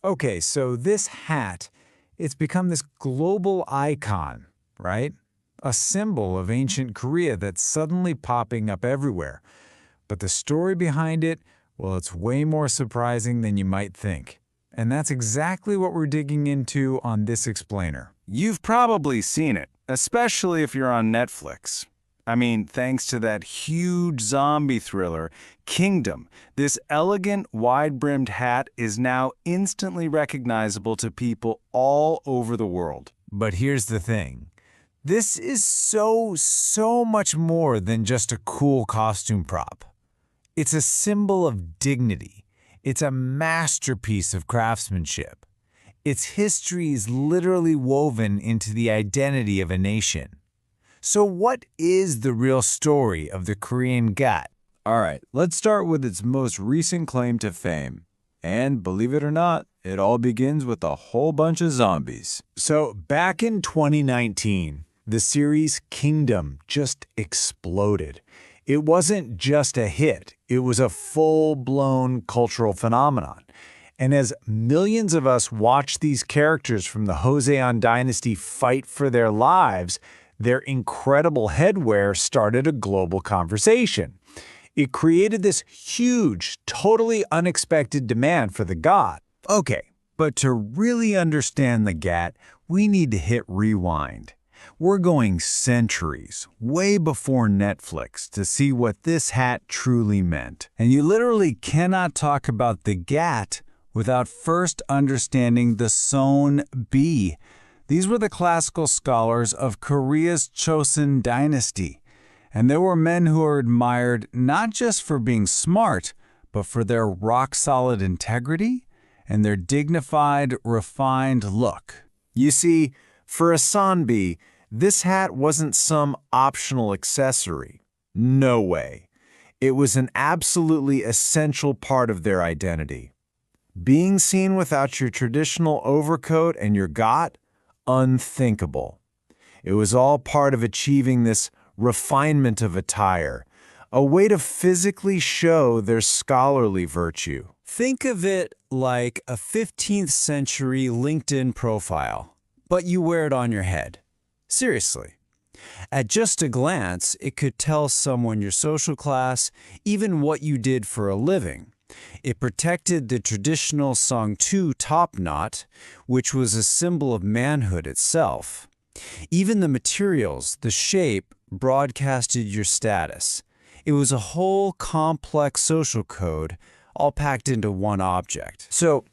Okay, so this hat, it's become this global icon, right? A symbol of ancient Korea that's suddenly popping up everywhere. But the story behind it, well, it's way more surprising than you might think. And that's exactly what we're digging into on this explainer. You've probably seen it, especially if you're on Netflix. I mean, thanks to that huge zombie thriller, Kingdom, this elegant, wide-brimmed hat is now instantly recognizable to people all over the world. But here's the thing. This is so much more than just a cool costume prop. It's a symbol of dignity. It's a masterpiece of craftsmanship. Its history is literally woven into the identity of a nation. So what is the real story of the Korean GAT? All right, let's start with its most recent claim to fame. And believe it or not, it all begins with a whole bunch of zombies. So back in 2019, the series Kingdom just exploded. It wasn't just a hit, it was a full-blown cultural phenomenon. And as millions of us watched these characters from the Joseon dynasty fight for their lives, their incredible headwear started a global conversation. It created this huge, totally unexpected demand for the GAT. Okay, but to really understand the GAT, we need to hit rewind. We're going centuries, way before Netflix, to see what this hat truly meant. And you literally cannot talk about the GAT without first understanding the Seonbi. These were the classical scholars of Korea's Chosun dynasty. And they were men who are admired not just for being smart, but for their rock-solid integrity and their dignified, refined look. You see, for a Seonbi, this hat wasn't some optional accessory. No way. It was an absolutely essential part of their identity. Being seen without your traditional overcoat and your GAT? Unthinkable. It was all part of achieving this refinement of attire, a way to physically show their scholarly virtue. Think of it like a 15th century LinkedIn profile, but you wear it on your head. Seriously. At just a glance, it could tell someone your social class, even what you did for a living. It protected the traditional Songtu top knot, which was a symbol of manhood itself. Even the materials, the shape, broadcasted your status. It was a whole complex social code, all packed into one object. So,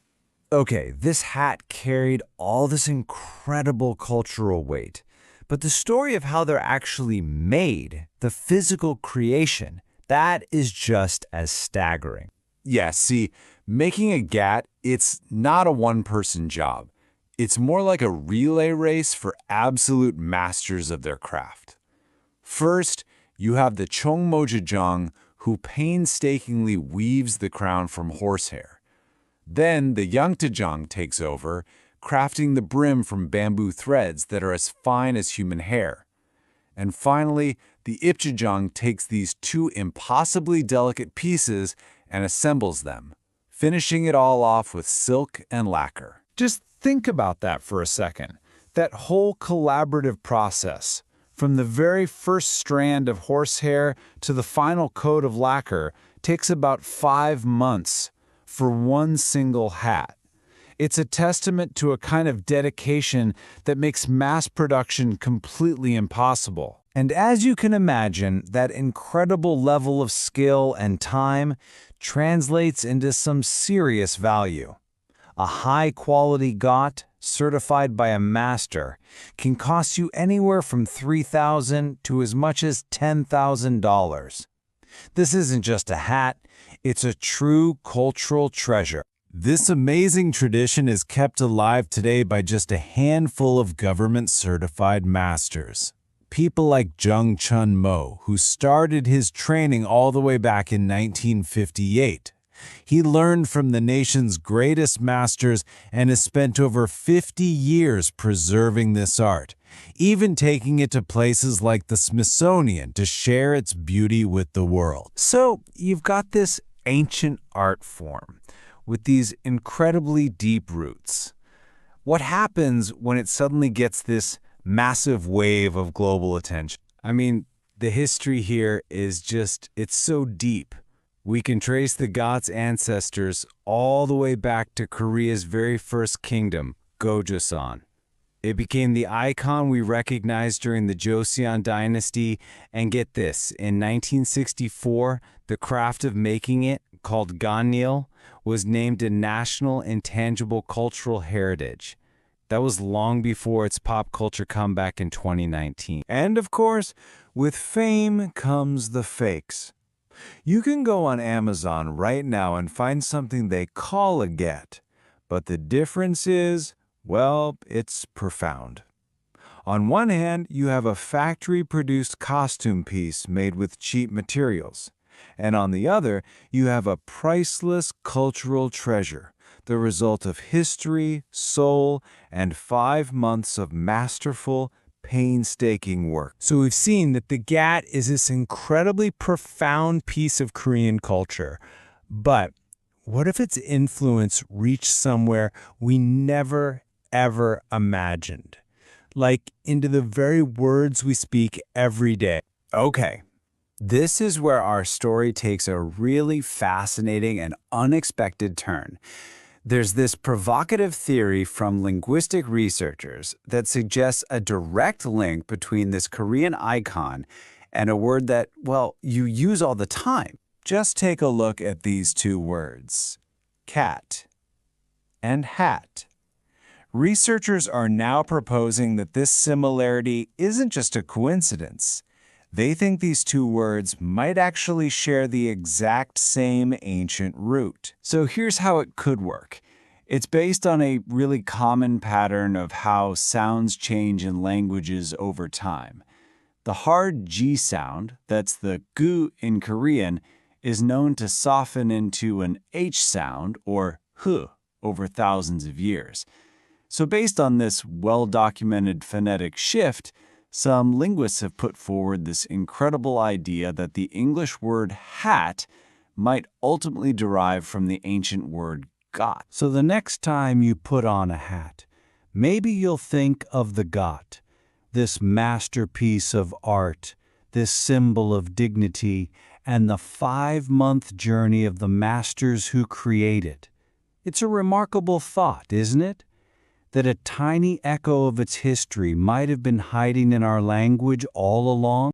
okay, this hat carried all this incredible cultural weight. But the story of how they're actually made, the physical creation, that is just as staggering. Yeah, see, making a GAT, it's not a one-person job. It's more like a relay race for absolute masters of their craft. First, you have the Chongmojijang, who painstakingly weaves the crown from horsehair. Then the Yangtajang takes over, crafting the brim from bamboo threads that are as fine as human hair. And finally, the Ipchijang takes these two impossibly delicate pieces and assembles them, finishing it all off with silk and lacquer. Just think about that for a second. That whole collaborative process, from the very first strand of horsehair to the final coat of lacquer, takes about 5 months for one single hat. It's a testament to a kind of dedication that makes mass production completely impossible. And as you can imagine, that incredible level of skill and time translates into some serious value. A high-quality GAT, certified by a master, can cost you anywhere from $3,000 to as much as $10,000. This isn't just a hat, it's a true cultural treasure. This amazing tradition is kept alive today by just a handful of government-certified masters. People like Jung Chun Mo, who started his training all the way back in 1958. He learned from the nation's greatest masters and has spent over 50 years preserving this art, even taking it to places like the Smithsonian to share its beauty with the world. So you've got this ancient art form with these incredibly deep roots. What happens when it suddenly gets this massive wave of global attention? I mean, the history here is it's so deep. We can trace the GAT's ancestors all the way back to Korea's very first kingdom, Gojoseon. It became the icon we recognize during the Joseon dynasty, and get this, in 1964, the craft of making it, called ganil, was named a National Intangible Cultural Heritage. That was long before its pop culture comeback in 2019. And of course, with fame comes the fakes. You can go on Amazon right now and find something they call a GAT, but the difference is, well, it's profound. On one hand, you have a factory-produced costume piece made with cheap materials, and on the other, you have a priceless cultural treasure, the result of history, soul, and 5 months of masterful, painstaking work. So we've seen that the GAT is this incredibly profound piece of Korean culture. But what if its influence reached somewhere we never, ever imagined? Like into the very words we speak every day. Okay, this is where our story takes a really fascinating and unexpected turn. There's this provocative theory from linguistic researchers that suggests a direct link between this Korean icon and a word that, well, you use all the time. Just take a look at these two words, cat and hat. Researchers are now proposing that this similarity isn't just a coincidence. They think these two words might actually share the exact same ancient root. So here's how it could work. It's based on a really common pattern of how sounds change in languages over time. The hard G sound, that's the gu in Korean, is known to soften into an H sound, or h, over thousands of years. So based on this well-documented phonetic shift, some linguists have put forward this incredible idea that the English word hat might ultimately derive from the ancient word got. So the next time you put on a hat, maybe you'll think of the got, this masterpiece of art, this symbol of dignity, and the 5-month journey of the masters who created. It's a remarkable thought, isn't it? That a tiny echo of its history might have been hiding in our language all along?